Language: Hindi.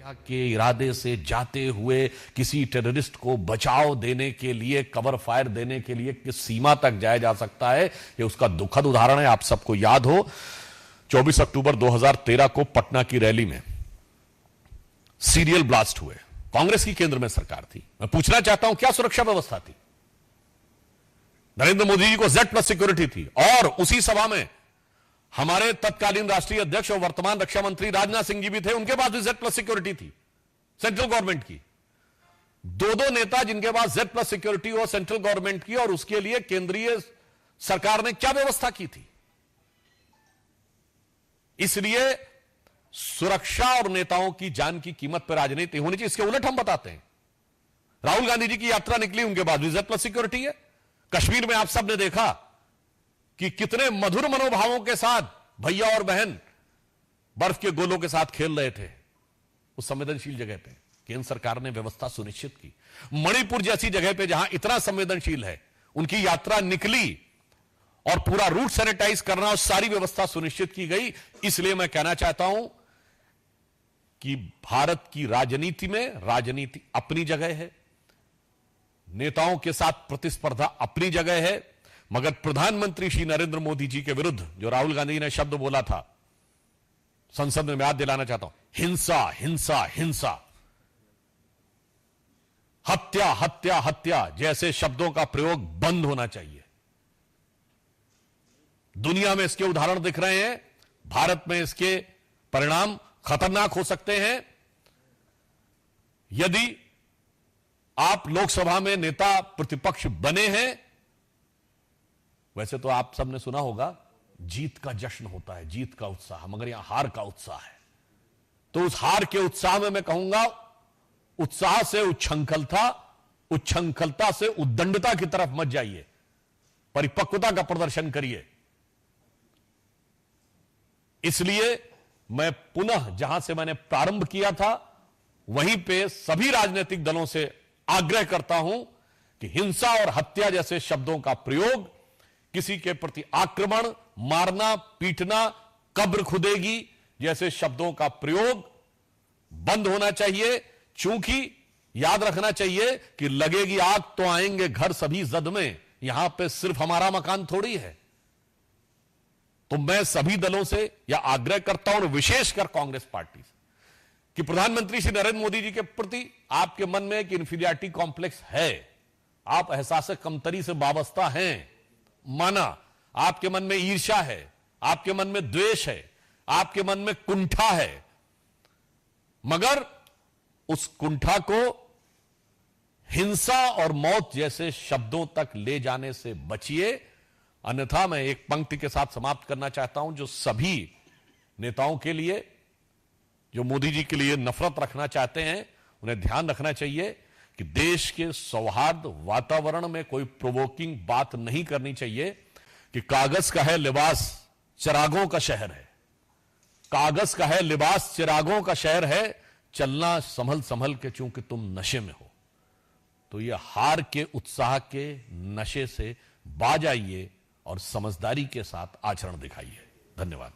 हत्या के इरादे से जाते हुए किसी टेररिस्ट को बचाव देने के लिए, कवर फायर देने के लिए किस सीमा तक जाया जा सकता है, यह उसका दुखद उदाहरण है। आप सबको याद हो 24 अक्टूबर 2013 को पटना की रैली में सीरियल ब्लास्ट हुए। कांग्रेस की केंद्र में सरकार थी। मैं पूछना चाहता हूं, क्या सुरक्षा व्यवस्था थी? नरेंद्र मोदी जी को Z+ सिक्योरिटी थी और उसी सभा में हमारे तत्कालीन राष्ट्रीय अध्यक्ष और वर्तमान रक्षा मंत्री राजनाथ सिंह जी भी थे, उनके पास भी Z+ सिक्योरिटी थी सेंट्रल गवर्नमेंट की। दो नेता जिनके पास Z+ सिक्योरिटी हो सेंट्रल गवर्नमेंट की, और उसके लिए केंद्रीय सरकार ने क्या व्यवस्था की थी? इसलिए सुरक्षा और नेताओं की जान की कीमत पर राजनीति होनी चाहिए। इसके उलट हम बताते हैं, राहुल गांधी जी की यात्रा निकली, उनके पास भी Z+ सिक्योरिटी है। कश्मीर में आप सब ने देखा कि कितने मधुर मनोभावों के साथ भैया और बहन बर्फ के गोलों के साथ खेल रहे थे उस संवेदनशील जगह पे। केंद्र सरकार ने व्यवस्था सुनिश्चित की। मणिपुर जैसी जगह पे जहां इतना संवेदनशील है, उनकी यात्रा निकली और पूरा रूट सैनिटाइज करना और सारी व्यवस्था सुनिश्चित की गई। इसलिए मैं कहना चाहता हूं कि भारत की राजनीति में राजनीति अपनी जगह है, नेताओं के साथ प्रतिस्पर्धा अपनी जगह है, मगर प्रधानमंत्री श्री नरेंद्र मोदी जी के विरुद्ध जो राहुल गांधी ने शब्द बोला था, संसद में मैं याद दिलाना चाहता हूं, हिंसा हिंसा हिंसा, हत्या हत्या हत्या जैसे शब्दों का प्रयोग बंद होना चाहिए। दुनिया में इसके उदाहरण दिख रहे हैं, भारत में इसके परिणाम खतरनाक हो सकते हैं। यदि आप लोकसभा में नेता प्रतिपक्ष बने हैं, वैसे तो आप सबने सुना होगा जीत का जश्न होता है, जीत का उत्साह, मगर यहां हार का उत्साह है। तो उस हार के उत्साह में मैं कहूंगा, उत्साह से उच्छृंखलता, उच्छृंखलता से उद्दंडता की तरफ मत जाइए, परिपक्वता का प्रदर्शन करिए। इसलिए मैं पुनः जहां से मैंने प्रारंभ किया था वहीं पे सभी राजनीतिक दलों से आग्रह करता हूं कि हिंसा और हत्या जैसे शब्दों का प्रयोग, किसी के प्रति आक्रमण, मारना, पीटना, कब्र खुदेगी जैसे शब्दों का प्रयोग बंद होना चाहिए। चूंकि याद रखना चाहिए कि लगेगी आग तो आएंगे घर सभी जद में, यहां पे सिर्फ हमारा मकान थोड़ी है। तो मैं सभी दलों से यह आग्रह करता हूं, विशेषकर कांग्रेस पार्टी से, कि प्रधानमंत्री श्री नरेंद्र मोदी जी के प्रति आपके मन में एक इंफीरियरिटी कॉम्प्लेक्स है, आप एहसास कमतरी से वाबस्ता हैं, माना, आपके मन में ईर्ष्या है, आपके मन में द्वेष है, आपके मन में कुंठा है, मगर उस कुंठा को हिंसा और मौत जैसे शब्दों तक ले जाने से बचिए। अन्यथा मैं एक पंक्ति के साथ समाप्त करना चाहता हूं, जो सभी नेताओं के लिए, जो मोदी जी के लिए नफरत रखना चाहते हैं, उन्हें ध्यान रखना चाहिए कि देश के सौहार्द वातावरण में कोई प्रोवोकिंग बात नहीं करनी चाहिए कि कागज का है लिबास चिरागों का शहर है, कागज का है लिबास चिरागों का शहर है, चलना संभल संभल के चूंकि तुम नशे में हो। तो यह हार के उत्साह के नशे से बाज आइए और समझदारी के साथ आचरण दिखाइए। धन्यवाद।